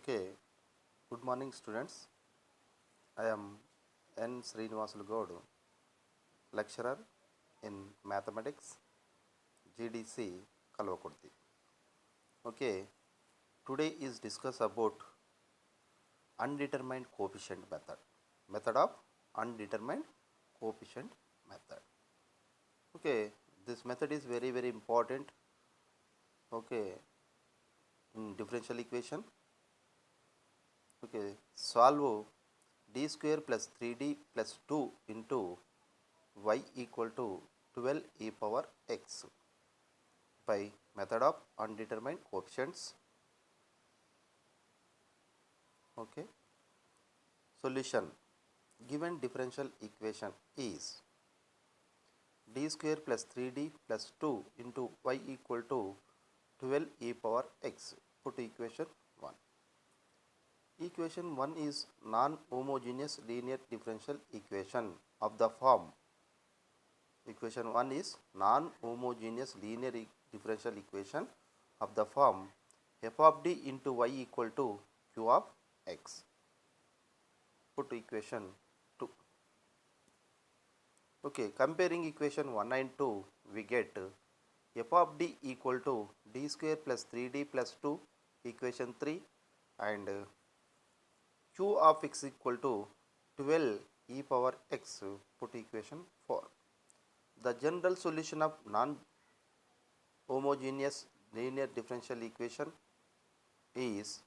Okay, good morning students. I am N. Srinivasulu Gowdu, lecturer in mathematics, GDC, Kalvakurti. Okay, today is discuss about undetermined coefficient method of undetermined coefficient method. Okay, this method is very important. Okay, in differential equation. Okay, solve d square plus 3d plus 2 into y equal to 12 e power x by method of undetermined coefficients. Okay, solution. Given differential equation is d square plus 3d plus 2 into y equal to 12 e power x. Put equation 1. Equation 1 is non-homogeneous linear differential equation of the form. Equation 1 is non-homogeneous linear differential equation of the form f of d into y equal to q of x. Put equation 2. Okay, comparing equation 1 and 2, we get f of d equal to d square plus 3d plus 2, equation 3, and q of x equal to 12 e power x. Put equation 4. The general solution of non-homogeneous linear differential equation is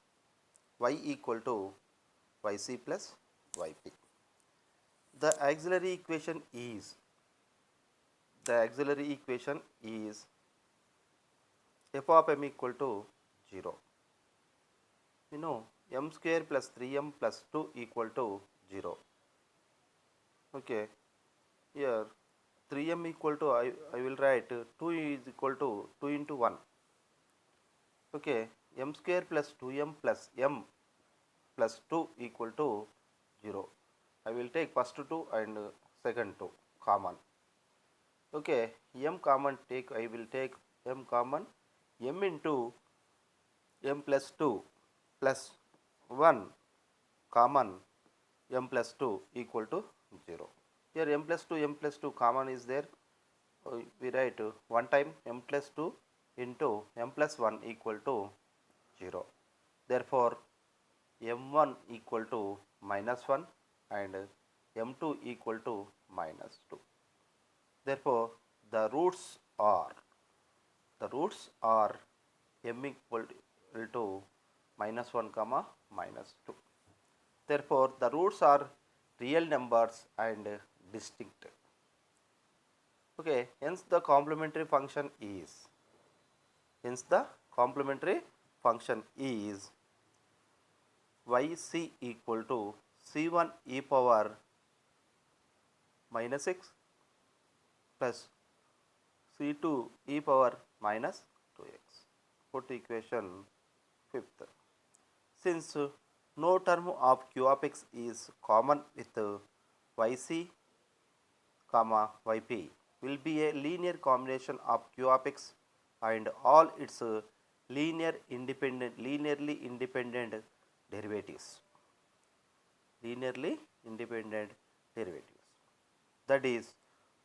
y equal to yc plus yp. The auxiliary equation is f of m equal to 0. You know, m square plus 3m plus 2 equal to 0. Okay, here 3m equal to I will write 2 is equal to 2 into 1. Okay, m square plus 2m plus m plus 2 equal to 0. I will take first 2 and second 2 common. Okay, m common take, I will take m common, m into m plus 2 plus 1 common, m plus 2 equal to 0. Here m plus 2 common is there. We write 1 time m plus 2 into m plus 1 equal to 0. Therefore, m1 equal to minus 1 and m2 equal to minus 2. Therefore, the roots are m equal to minus 1 comma minus 2. Therefore, the roots are real numbers and distinct. Okay, hence the complementary function is yc equal to c1 e power minus x plus c2 e power minus 2x. Put equation 5th. Since no term of q of x is common with yc comma yp, will be a linear combination of q of x and all its linearly independent derivatives. That is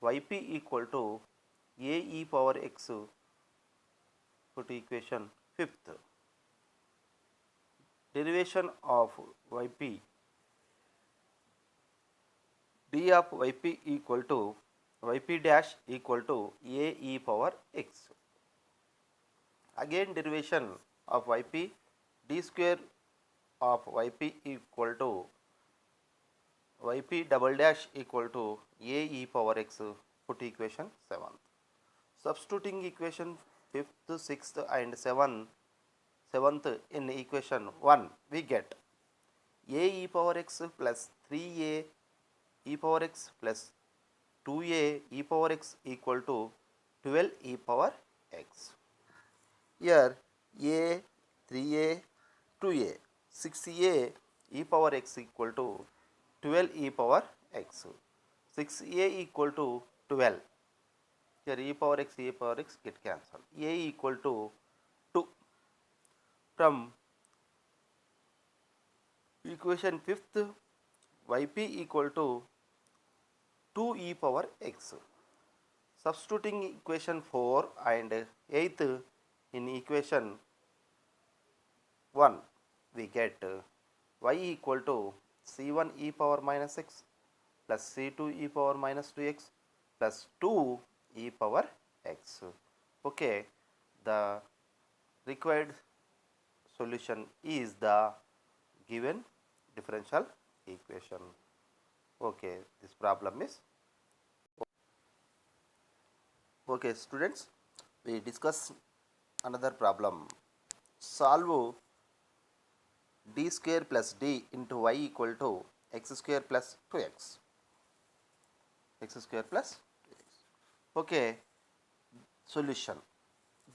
yp equal to a e power x. Put equation 5th. Derivation of yp, d of yp equal to yp dash equal to a e power x. Again derivation of yp, d square of yp equal to yp double dash equal to a e power x. Put equation 7th. Substituting equation 5th, 6th and 7th in equation 1, we get a e power x plus 3a e power x plus 2a e power x equal to 12 e power x. Here a, 3a, 2a, 6a e power x equal to 12 e power x. 6a equal to 12. Here e power x get cancelled. A equal to 2. From equation fifth, yp equal to 2 e power x. Substituting equation 4 and 8th in equation 1, we get y equal to c1 e power minus x plus c2 e power minus 2x plus 2 e power x. Okay, the required solution is the given differential equation. Okay, this problem is okay. Students, we discuss another problem. Solve d square plus d into y equal to x square plus 2x. X square plus 2x. Okay, solution.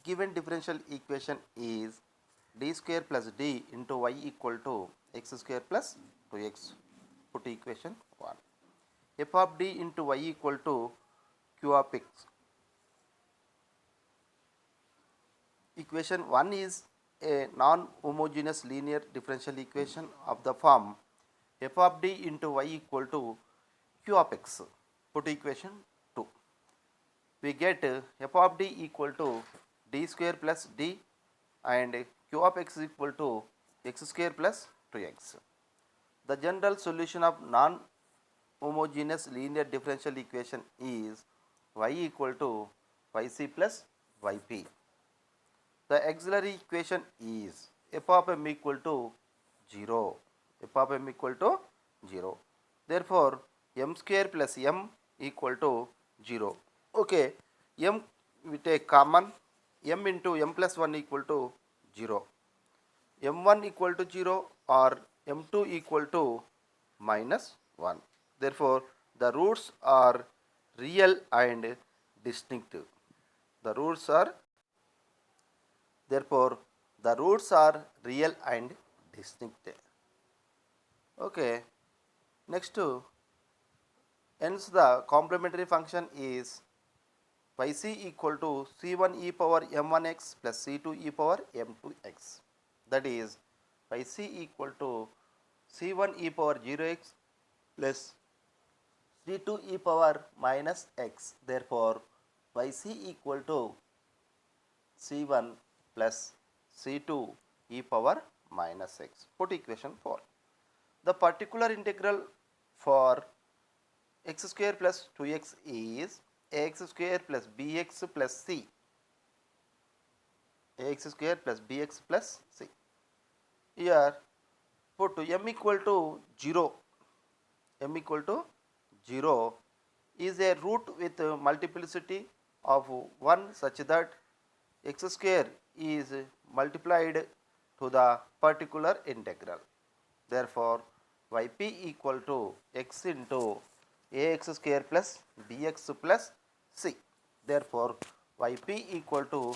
Given differential equation is d square plus d into y equal to x square plus 2x. Put equation 1. F of d into y equal to q of x. Equation 1 is a non-homogeneous linear differential equation of the form f of d into y equal to q of x. Put equation 2. We get f of d equal to d square plus d and q of x equal to x square plus 2x. The general solution of non-homogeneous linear differential equation is y equal to yc plus yp. The auxiliary equation is f of m equal to 0. F of m equal to 0. Therefore, m square plus m equal to 0. Okay, m we take common, m into m plus 1 equal to 0. m1 equal to 0 or m2 equal to minus 1. Therefore, the roots are real and distinct. The roots are Therefore, the roots are real and distinct. Okay. Next, hence the complementary function is yc equal to c1 e power m1x plus c2 e power m2x. That is yc equal to c1 e power 0x plus c2 e power minus x. Therefore, yc equal to c1 plus c2 e power minus x. Put equation 4. The particular integral for x square plus 2x is ax square plus bx plus c. Ax square plus bx plus c. Here put m equal to 0. M equal to 0 is a root with multiplicity of 1 such that x square is multiplied to the particular integral. Therefore, yp equal to x into ax square plus bx plus c. Therefore, yp equal to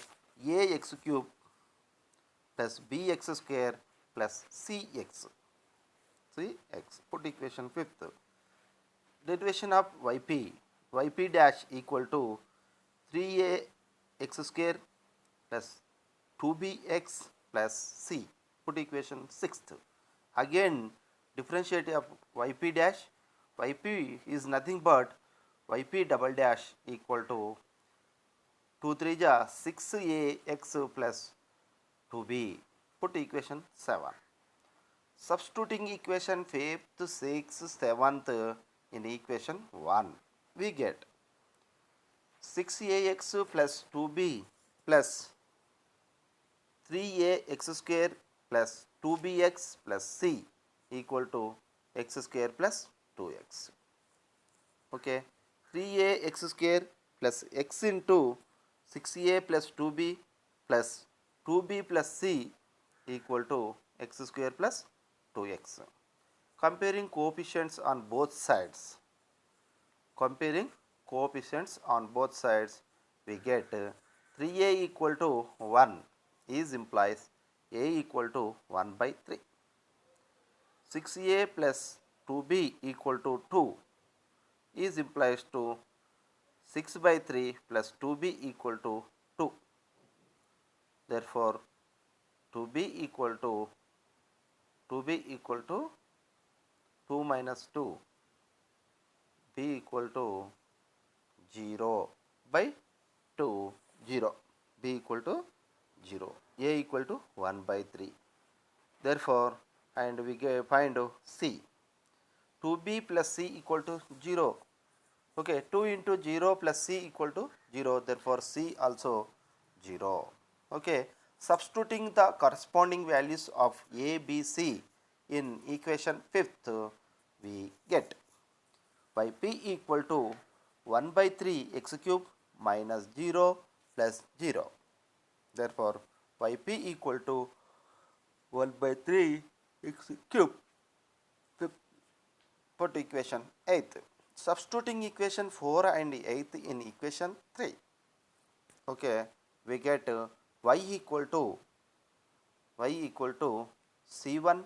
ax cube plus bx square plus cx. Cx. Put equation 5th. Derivation of yp dash equal to 3ax square plus 2bx plus c. Put equation 6th. Again, differentiate of yp dash. Yp is nothing but yp double dash equal to 2 3 ja 6ax plus 2b. Put equation 7. Substituting equation 5th, 6th, 7th in equation 1, we get 6ax plus 2b plus 3ax square plus 2bx plus c equal to x square plus 2x. Okay, 3ax square plus x into 6a plus 2b plus 2b plus c equal to x square plus 2x. Comparing coefficients on both sides. We get 3a equal to 1 is implies a equal to 1 by 3. 6a plus 2b equal to 2 is implies to 6 by 3 plus 2b equal to 2. Therefore, 2b equal to 2 minus 2 b equal to 0 by 2 0 b equal to 0 a equal to 1 by 3. Therefore, and we find c 2b plus c equal to 0. Okay, 2 into 0 plus c equal to 0, therefore c also 0. Okay, substituting the corresponding values of a, b, c in equation 5th, we get yp equal to 1 by 3 x cube minus 0 plus 0. Therefore, yp equal to 1 by 3 x cube. Put equation 8th. Substituting equation 4 and 8th in equation 3. Okay, we get y equal to c1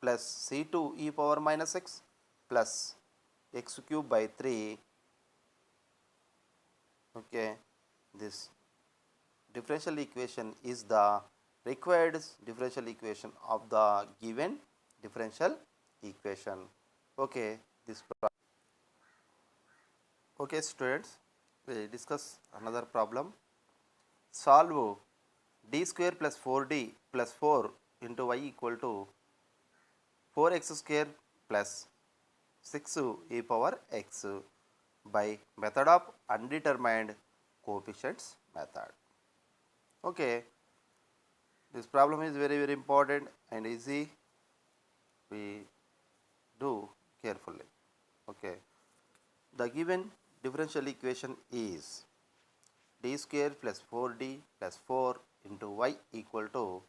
plus c2 e power minus x plus x cube by 3. Okay, this differential equation is the required differential equation of the given differential equation. Okay, this okay students, we discuss another problem. Solve d square plus 4d plus 4 into y equal to 4x square plus 6 e power x by method of undetermined coefficients method. Okay, this problem is very important and easy. We do carefully. Okay, the given differential equation is d square plus 4d plus 4 into y equal to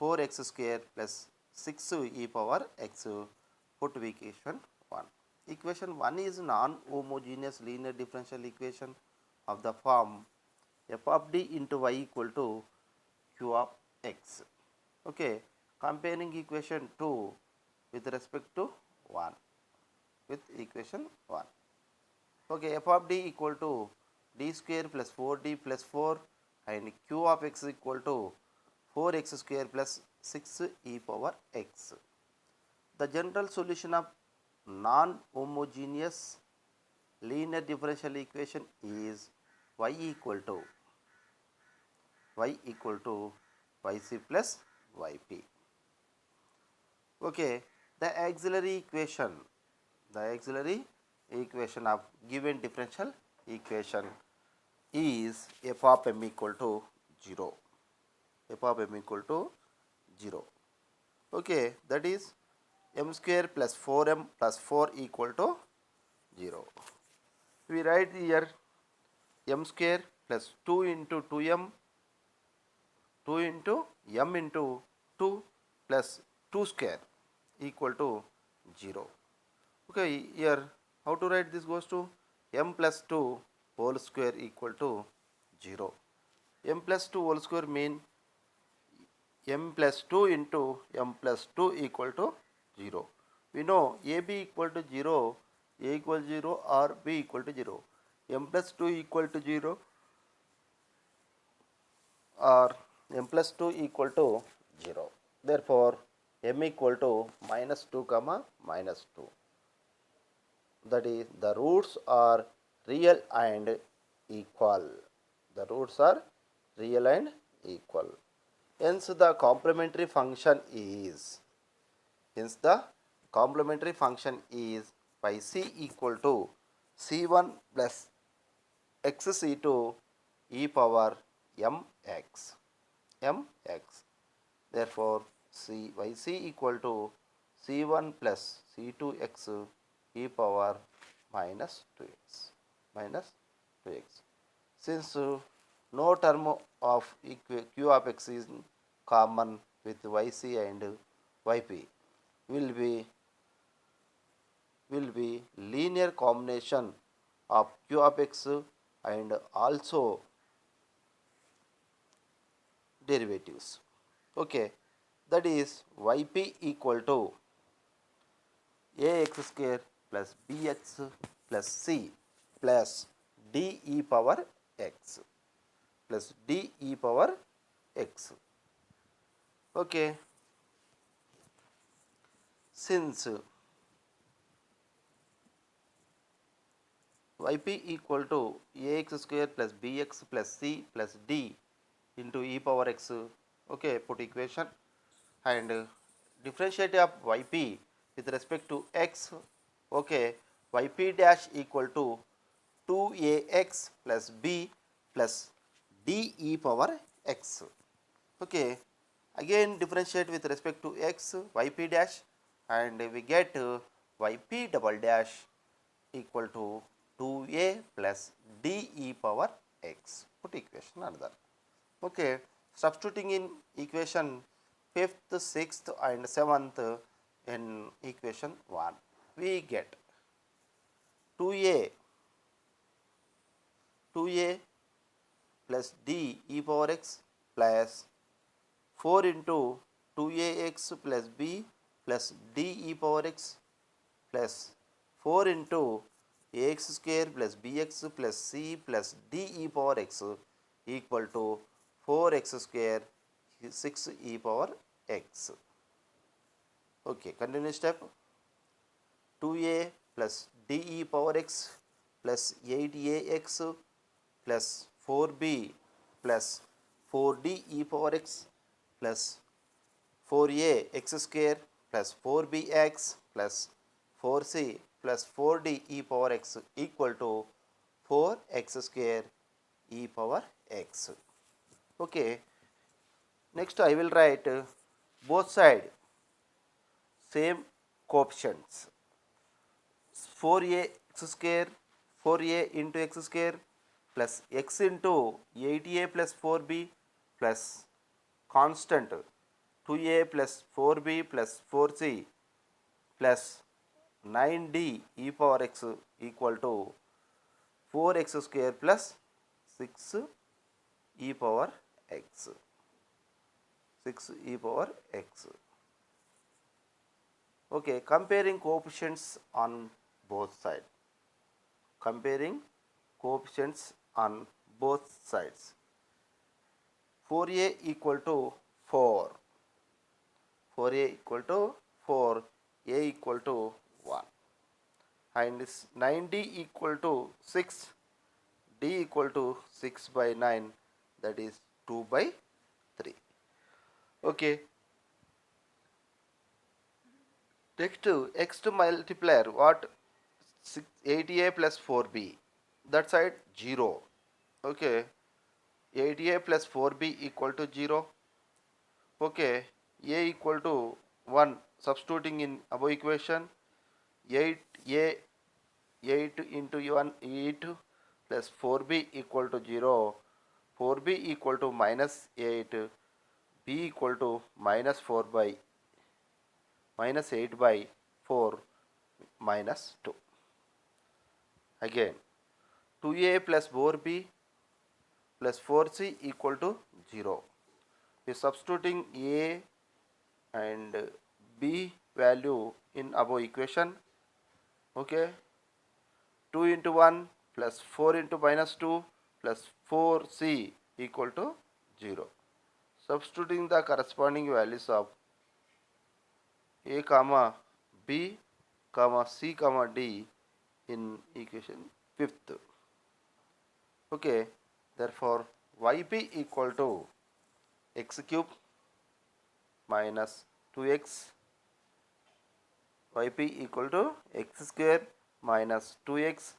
4x square plus 6 e power x. Put equation 1. Equation 1 is non-homogeneous linear differential equation of the form f of d into y equal to q of x. Okay, comparing equation 2 with respect to 1 with equation 1. Okay, f of d equal to d square plus 4d plus 4 and q of x equal to 4x square plus 6 e power x. The general solution of non-homogeneous linear differential equation is y equal to yc plus yp. Okay, the auxiliary equation of given differential equation is f of m equal to 0. F of m equal to 0. Okay, that is m square plus 4m plus 4 equal to 0. We write here m square plus 2 into 2m 2 into m into 2 plus 2 square equal to 0. Okay, here how to write this goes to m plus 2 whole square equal to 0. M plus 2 whole square mean m plus 2 into m plus 2 equal to 0. We know ab equal to 0, a equal to 0 or b equal to 0. M plus 2 equal to 0 or m plus 2 equal to 0. Therefore, m equal to minus 2 comma minus 2. That is, the roots are real and equal. The roots are real and equal. Hence, the complementary function is phi c equal to c1 plus xc2 e power mx. Therefore, yc equal to c1 plus c2x e power minus 2x. Since no term of q of x is common with yc and yp, will be linear combination of q of x and also derivatives. Okay, that is yp equal to ax square plus bx plus c plus d e power x plus d e power x. Okay, since yp equal to ax square plus bx plus c plus d into e power x. Okay, put equation and differentiate of yp with respect to x. Okay, yp dash equal to 2ax plus b plus d e power x. Okay, again differentiate with respect to x, yp dash, and we get yp double dash equal to 2a plus d e power x. Put equation another. Okay, substituting in equation 5th, 6th and 7th in equation 1, we get 2a 2a plus d e power x plus 4 into 2ax plus b plus d e power x plus 4 into ax square plus bx plus c plus d e power x equal to 4x square 6 e power x. Okay, continue step. 2a plus d e power x plus 8ax plus 4b plus 4d e power x plus 4a x square plus 4bx plus 4c plus 4d e power x equal to 4x square e power x. Okay, next I will write both side same coefficients. 4a x square 4a into x square plus x into 8a plus 4b plus constant 2a plus 4b plus 4c plus 9d e power x equal to 4x square plus 6 e power x. 6 e power x. Okay, comparing coefficients on both sides. Comparing coefficients on both sides. 4a equal to 4. 4a equal to 4, a equal to 1. And 9d equal to 6, d equal to 6 by 9, that is 2 by 3. Okay. Next, x to multiplier, what? 8a plus 4b, that side 0. Okay, 8a plus 4b equal to 0. Okay, a equal to 1, substituting in above equation. 8a 8 into 1 8 plus 4b equal to 0. 4b equal to minus 8, b equal to minus 4 by minus 8 by 4 minus 2. Again, 2a plus 4b plus 4c equal to 0. We substituting a and b value in above equation. Okay, 2 into 1 plus 4 into minus 2 plus 4c equal to 0. Substituting the corresponding values of a comma b comma c comma d in equation 5th. Okay, therefore yp equal to x cube minus 2x, yp equal to x square minus 2x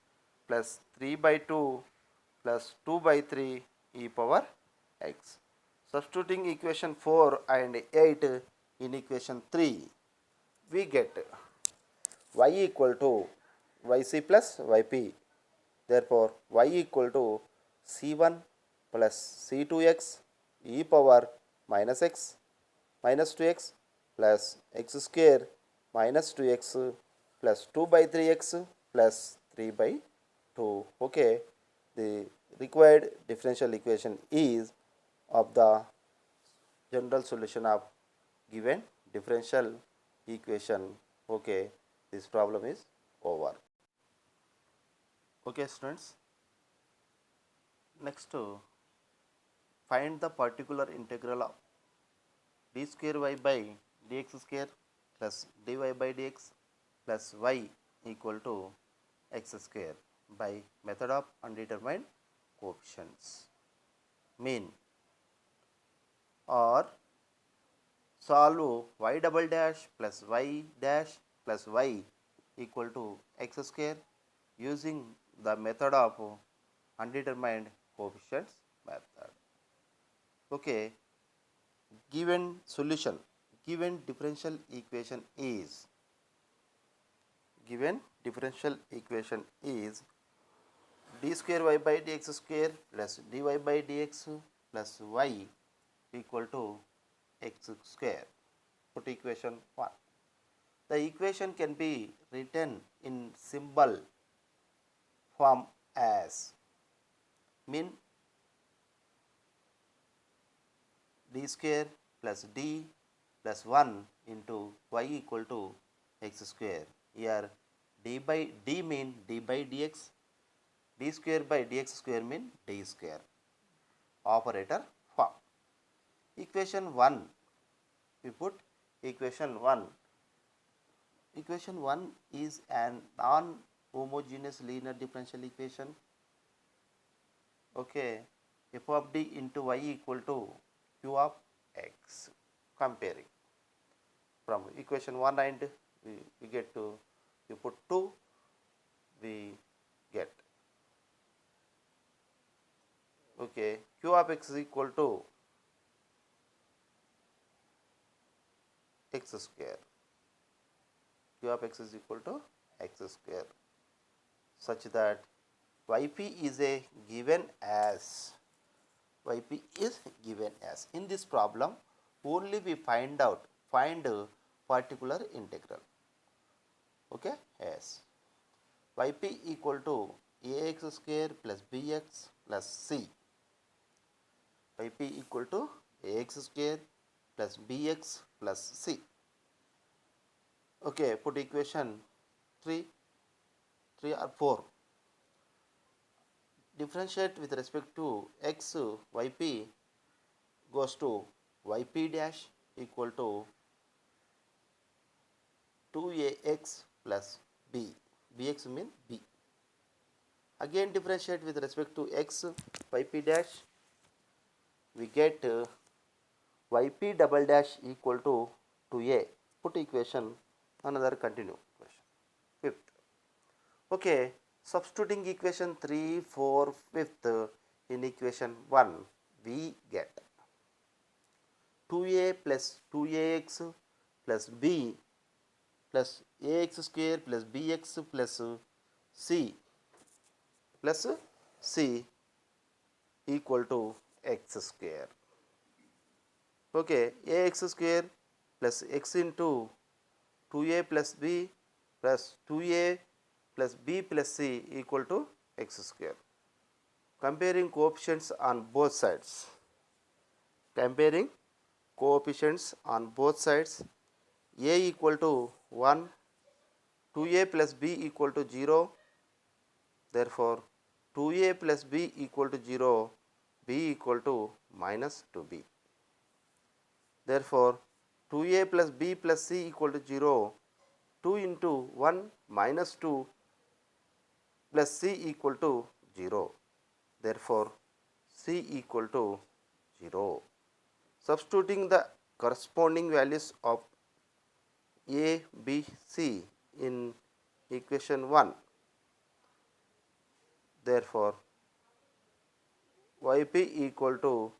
plus 3 by 2 plus 2 by 3 e power x. Substituting equation 4 and 8 in equation 3, we get y equal to yc plus yp. Therefore, y equal to c1 plus c2x e power minus x minus 2x plus x square minus 2x plus 2 by 3x plus 3 by 2. Okay, the required differential equation is of the general solution of given differential equation. Okay, this problem is over. Okay students, next find the particular integral of d square y by dx square plus dy by dx plus y equal to x square. by method of undetermined coefficients. Mean or solve y double dash plus y dash plus y equal to x square using the method of undetermined coefficients method. Okay, given solution, given differential equation is d square y by dx square plus dy by dx plus y equal to x square. Put equation 1. The equation can be written in symbol form as mean d square plus d plus 1 into y equal to x square. Here d mean d by dx, d square by dx square mean d square. Operator form. Equation 1, we put equation 1. Equation 1 is an non-homogeneous linear differential equation. Okay, f of d into y equal to q of x. Comparing from equation 1 and we get to, we put 2, we get, okay, q of x is equal to x square. Q of x is equal to x square, such that yp is a given as, yp is given as. In this problem only we find a particular integral. Okay, yes, yp equal to ax square plus bx plus c. Yp equal to ax square plus bx plus c. Okay, put equation 3 or 4. Differentiate with respect to x, yp goes to yp dash equal to 2ax plus b. Bx mean b. Again differentiate with respect to x, yp dash, we get yp double dash equal to 2a. Put equation, another continue equation, fifth. Okay, substituting equation 3, 4, 5th in equation 1, we get 2a plus 2ax plus b plus ax square plus bx plus c equal to x square. Okay, ax square plus x into 2a plus b plus 2a plus b plus c equal to x square. Comparing coefficients on both sides. Comparing coefficients on both sides. A equal to 1, 2a plus b equal to 0. Therefore, 2a plus b equal to 0, b equal to minus 2b. Therefore, 2a plus b plus c equal to 0, 2 into 1 minus 2 plus c equal to 0. Therefore, c equal to 0. Substituting the corresponding values of a, b, c in equation 1. Therefore, yp equal to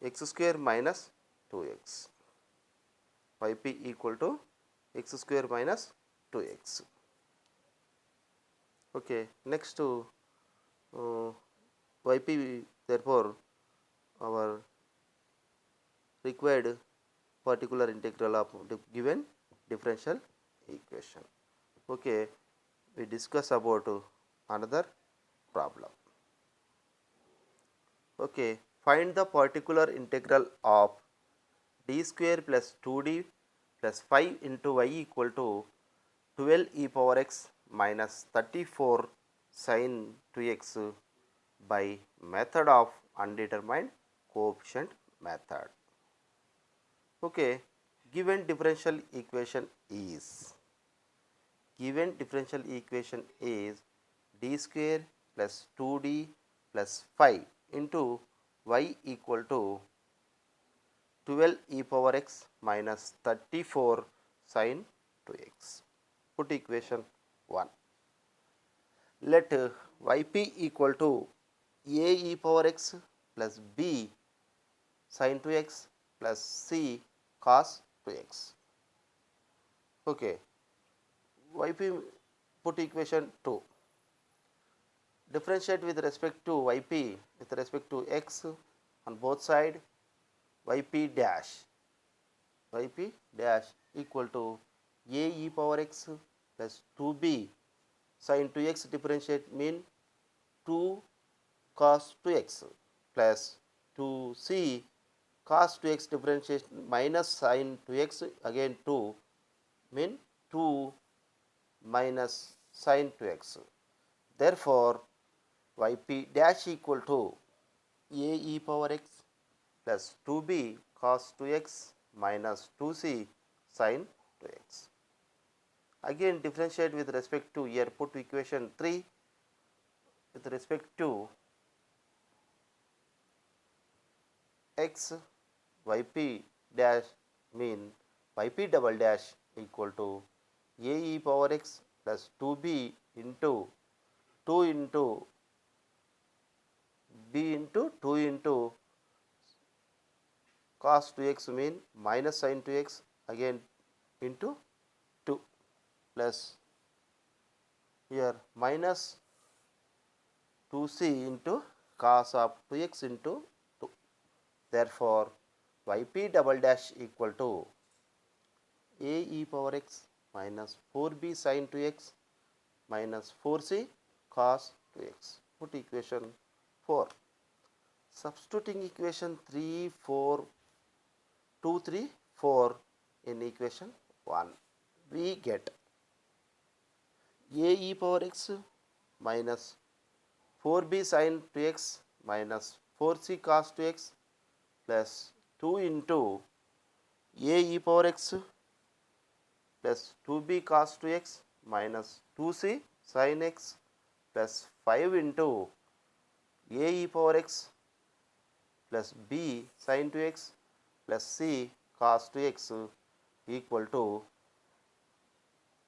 x square minus 2x. Yp equal to x square minus 2x. Okay, next to yp, therefore, our required particular integral of given differential equation. Okay, we discuss about another problem. Okay, find the particular integral of d square plus 2d plus 5 into y equal to 12 e power x minus 34 sin 2x by method of undetermined coefficient method. Okay, given differential equation is d square plus 2d plus 5 into y equal to 12 e power x minus 34 sin 2x. Put equation 1. Let yp equal to a e power x plus b sin 2x plus c cos 2x. Okay, yp, put equation 2. Differentiate with respect to yp with respect to x on both side. Yp dash equal to a e power x plus 2b sin 2x, differentiate mean 2 cos 2x plus 2c cos 2x, differentiation minus sin 2x, again 2 mean 2 minus sin 2x. Therefore, yp dash equal to a e power x plus 2b cos 2x minus 2c sin 2x. Again differentiate with respect to, here put equation 3 with respect to x, yp dash mean yp double dash equal to a e power x plus 2b into 2 into b into 2 into cos 2x mean minus sin 2x, again into 2 plus here minus 2c into cos of 2x into 2. Therefore, yp double dash equal to a e power x minus 4b sin 2x minus 4c cos 2x. Put equation 4. Substituting equation 3, 4, 2, 3, 4 in equation 1, we get a e power x minus 4b sin 2x minus 4c cos 2x plus 2 into a e power x plus 2b cos 2x minus 2c sin x plus 5 into a e power x plus b sin 2x plus c cos 2x equal to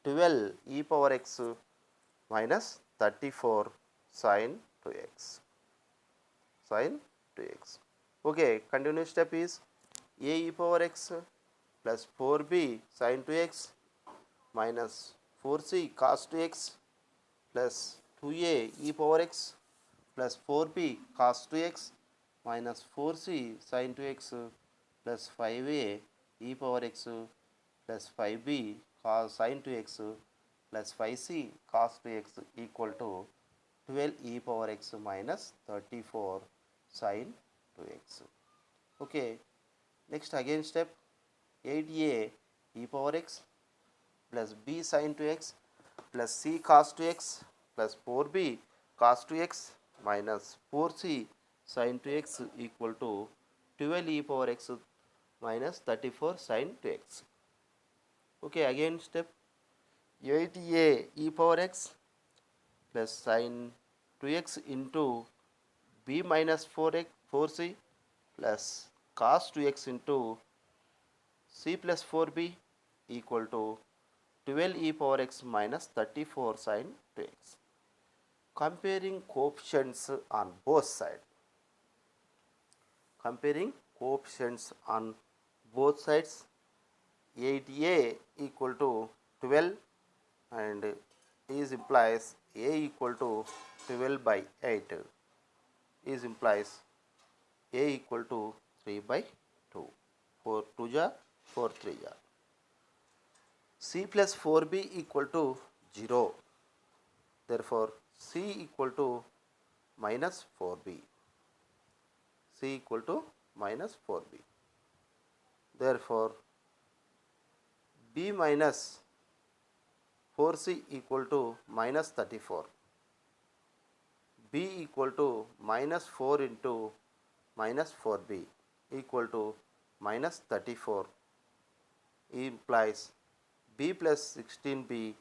12 e power x minus 34 sin 2x. Okay, continuous step is a e power x plus 4b sin 2x minus 4c cos 2x plus 2a e power x plus 4b cos 2x minus 4c sin 2x plus 5a e power x plus 5b cos sin 2x plus 5c cos 2x equal to 12 e power x minus 34 sin 2x. Okay, next again step 8a e power x plus b sin 2x plus c cos 2x plus 4b cos 2x minus 4c sin 2x equal to 12 e power x minus 34 sin 2x. Okay, again step 8a e power x plus sin 2x into b minus 4x 4c plus cos 2x into c plus 4b equal to 12 e power x minus 34 sin 2x. Comparing coefficients on both sides. Comparing coefficients on both sides, 8a equal to 12 and is implies a equal to 12 by 8 is implies a equal to 3 by 2. 4 2 ja, 4 3 ja. C plus 4b equal to 0. Therefore, C equal to minus 4b. C equal to minus 4b. Therefore, b minus 4c equal to minus 34. B equal to minus 4 into minus 4b equal to minus 34 implies b plus 16b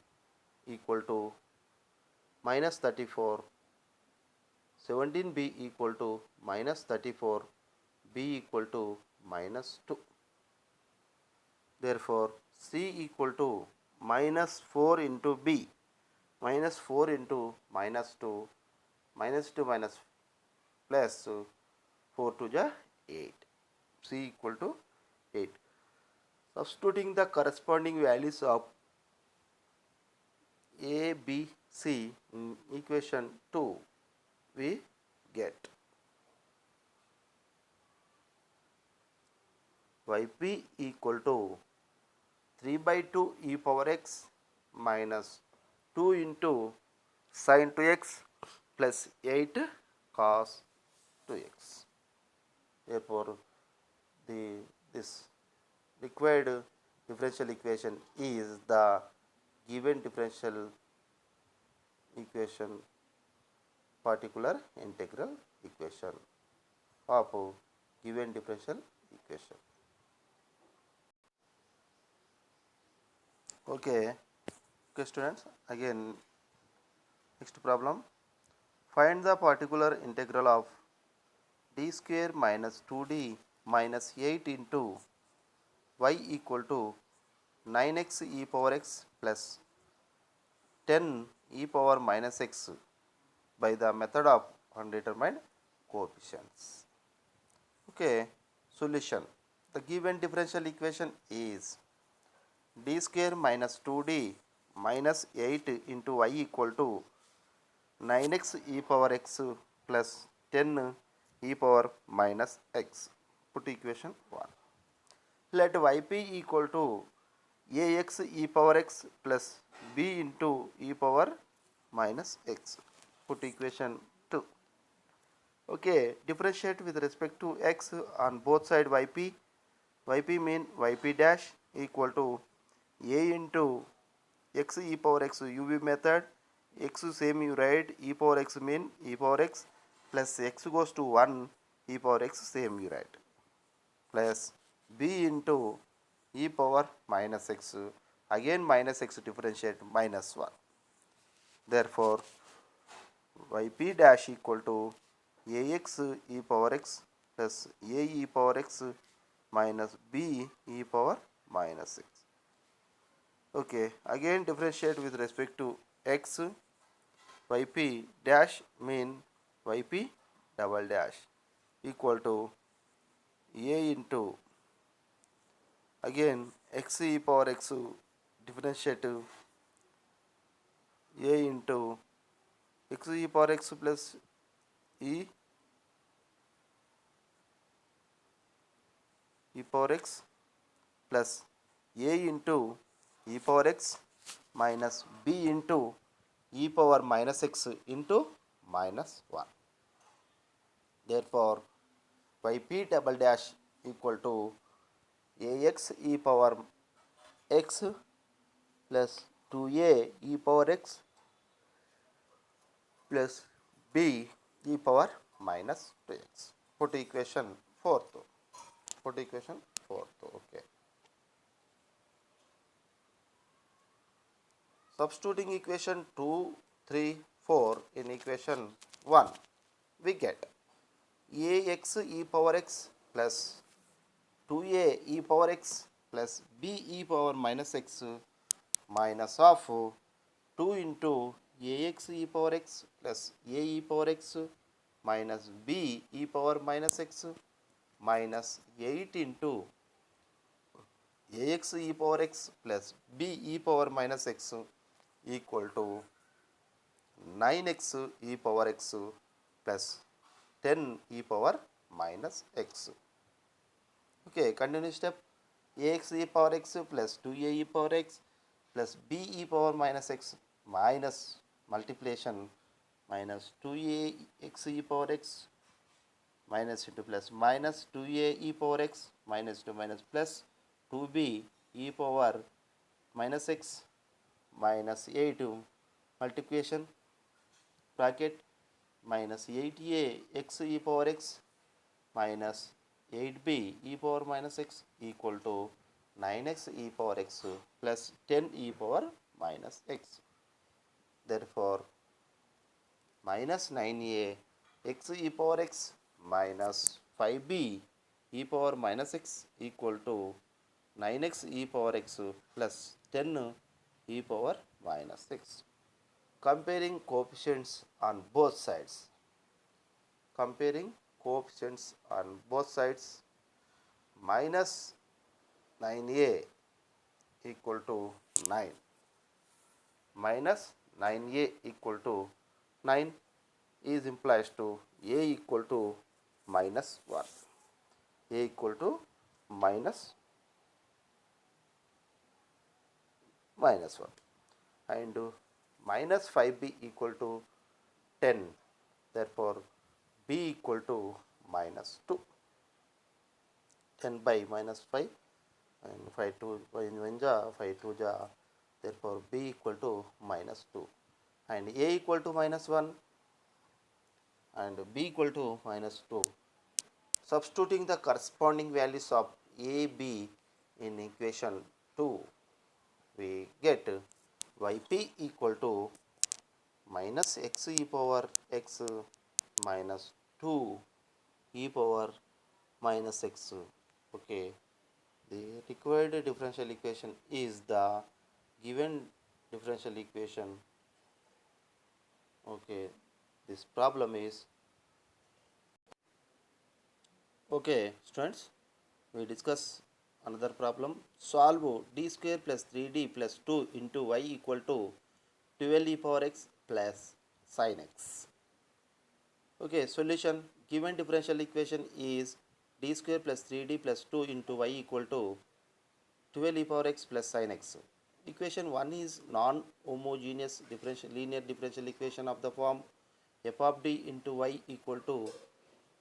equal to minus 34, 17b equal to minus 34, b equal to minus 2. Therefore, c equal to minus 4 into b, minus 4 into minus 2, minus 2 minus plus 4 to the 8, c equal to 8. Substituting the corresponding values of a, b, c in equation 2, we get yp equal to 3 by 2 e power x minus 2 into sin 2x plus 8 cos 2x. Therefore, this required differential equation is the given differential equation, particular integral equation of given differential equation. Okay students, again next problem. Find the particular integral of d square minus 2d minus 8 into y equal to 9x e power x plus 10 e power minus x by the method of undetermined coefficients. Okay, solution. The given differential equation is d square minus 2d minus 8 into y equal to 9x e power x plus 10 e power minus x. Put equation 1. Let yp equal to ax e power x plus b into e power minus x. Put equation 2. Okay, differentiate with respect to x on both side yp. Yp mean yp dash equal to a into x e power x uv method. X same you write, e power x mean e power x plus x goes to 1, e power x same you write, plus b into e power minus x, again minus x differentiate minus 1. Therefore, yp dash equal to ax e power x plus a e power x minus b e power minus x. Okay, again differentiate with respect to x. Yp dash mean yp double dash equal to a into again x e power x differentiate a into x e power x plus e power x plus a into e power x minus b into e power minus x into minus 1. Therefore, yp double dash equal to ax e power x plus 2a e power x plus b e power minus 2x. Put equation 4th. Put equation 4th. Okay. Substituting equation 2, 3, 4 in equation 1, we get ax e power x plus 2a e power x plus b e power minus x minus of 2 into ax e power x plus a e power x minus b e power minus x minus 8 into ax e power x plus b e power minus x equal to 9x e power x plus 10 e power minus x. Okay, continue step. Ax e power x plus 2a e power x plus b e power minus x minus multiplication minus 2a x e power x minus into plus minus 2a e power x minus to minus plus 2b e power minus x minus 8 multiplication bracket minus 8a x e power x minus 8b e power minus x equal to 9x e power x plus 10 e power minus x. Therefore, minus 9a x e power x minus 5b e power minus x equal to 9x e power x plus 10 e power minus x. Comparing coefficients on both sides. Comparing coefficients on both sides, minus 9a equal to 9 minus 9a equal to 9 is implies to a equal to minus 1, a equal to minus 1 and minus 5b equal to 10, therefore b equal to minus 2, 10 by minus 5 and 5 2 1 ja 5 2 ja, therefore b equal to minus 2 and a equal to minus 1 and b equal to minus 2. Substituting the corresponding values of a, b in equation 2, we get yp equal to minus x e power x minus 2 e power minus x. Okay, the required differential equation is the given differential equation. Okay, this problem is okay, students. We discuss another problem. Solve d square plus 3d plus 2 into y equal to 12 e power x plus sin x. Okay, solution. Given differential equation is d square plus 3d plus 2 into y equal to 12 e power x plus sin x. Equation 1 is non-homogeneous linear differential equation of the form f of d into y equal to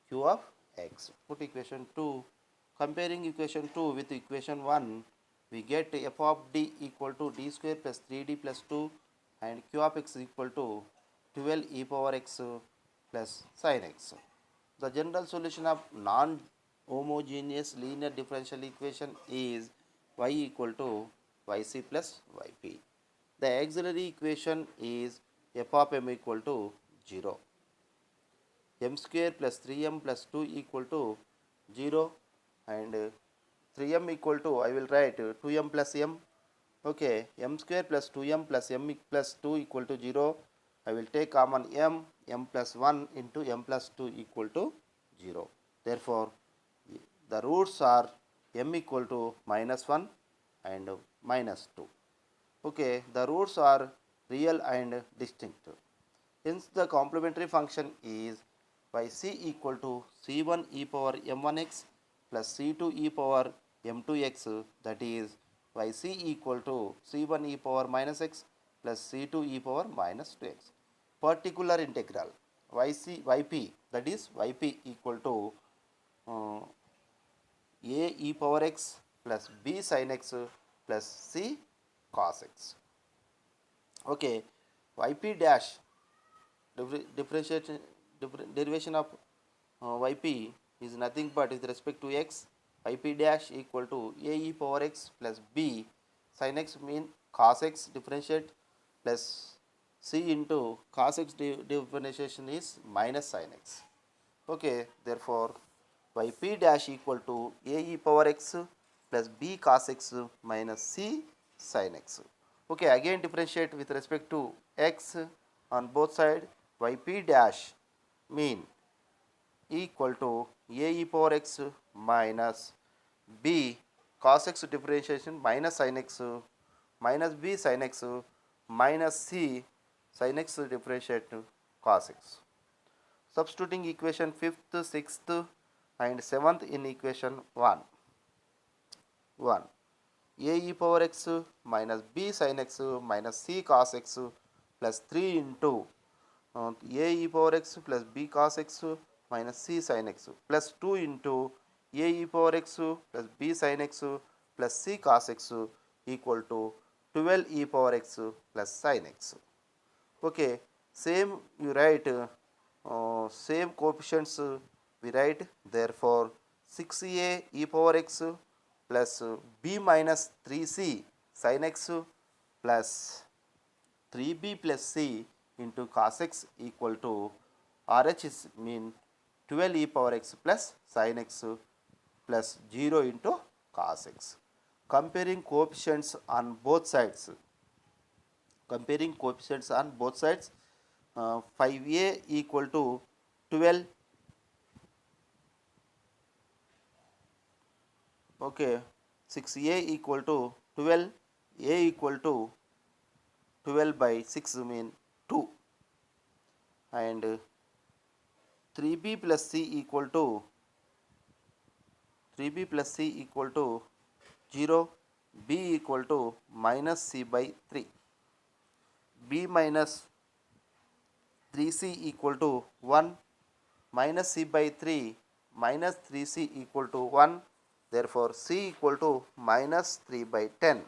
q of x. Put equation 2. Comparing equation 2 with equation 1, we get f of d equal to d square plus 3d plus 2 and q of x equal to 12 e power x plus sin x. The general solution of non-homogeneous linear differential equation is y equal to yc plus yp. The auxiliary equation is f of m equal to 0. M square plus 3m plus 2 equal to 0 and 3m equal to, I will write 2m plus m. Okay, m square plus 2m plus m plus 2 equal to 0. I will take common m plus 1 into m plus 2 equal to 0. Therefore, the roots are m equal to minus 1 and minus 2. Okay, the roots are real and distinct. Hence, the complementary function is yc equal to c1 e power m1x plus c2 e power m2x, that is yc equal to c1 e power minus x plus c2 e power minus 2x. Particular integral yp, that is yp equal to a e power x plus b sin x plus c cos x. Okay, yp dash derivation of yp is nothing but with respect to x, yp dash equal to a e power x plus b sin x mean cos x differentiate plus c into cos x differentiation is minus sin x. Okay, therefore yp dash equal to a e power x plus b cos x minus c sin x. Okay, again differentiate with respect to x on both sides. Yp dash mean equal to a e power x minus b cos x differentiation minus sin x minus b sin x minus c sin x differentiate cos x. Substituting equation 5th, 6th and 7th in equation 1. A e power x minus b sin x minus c cos x plus 3 into a e power x plus b cos x minus c sin x plus 2 into a e power x plus b sin x plus c cos x equal to 12 e power x plus sin x. Okay, same you write same coefficients we write, therefore 6a e power x plus b minus 3c sin x plus 3b plus c into cos x equal to RH is mean 12 e power x plus sin x plus 0 into cos x. Comparing coefficients on both sides. Comparing coefficients on both sides, 5a equal to 12, okay, 6a equal to 12, a equal to 12 by 6 mean 2, and 3b plus c equal to 0, b equal to minus c by 3, b minus 3c equal to 1, minus c by 3 minus 3c equal to 1, therefore c equal to minus 3 by 10,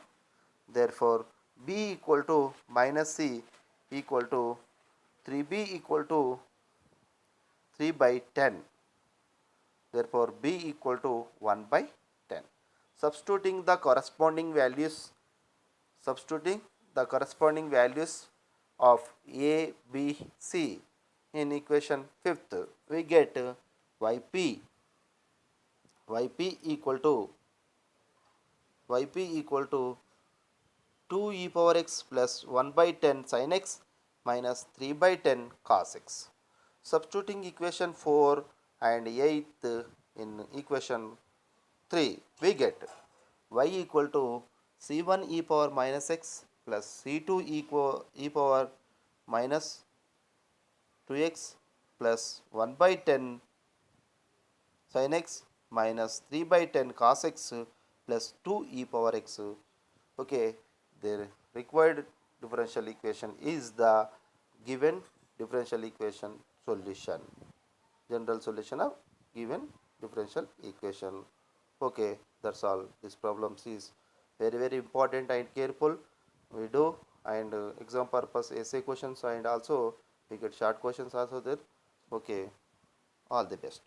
therefore b equal to minus c equal to 3b equal to 3 by 10, therefore b equal to 1 by 10. Substituting the corresponding values, of a, b, c in equation 5th, we get yp equal to 2 e power x plus 1 by 10 sin x minus 3 by 10 cos x. Substituting equation 4 and 8th in equation 3, we get y equal to c1 e power minus x plus c2 e power minus 2x plus 1 by 10 sin x minus 3 by 10 cos x plus 2 e power x. Okay, the required differential equation is the given differential equation solution, general solution of given differential equation. Okay, that's all. This problems is very important and careful we do, and exam purpose essay questions, and also we get short questions also there. Okay, all the best.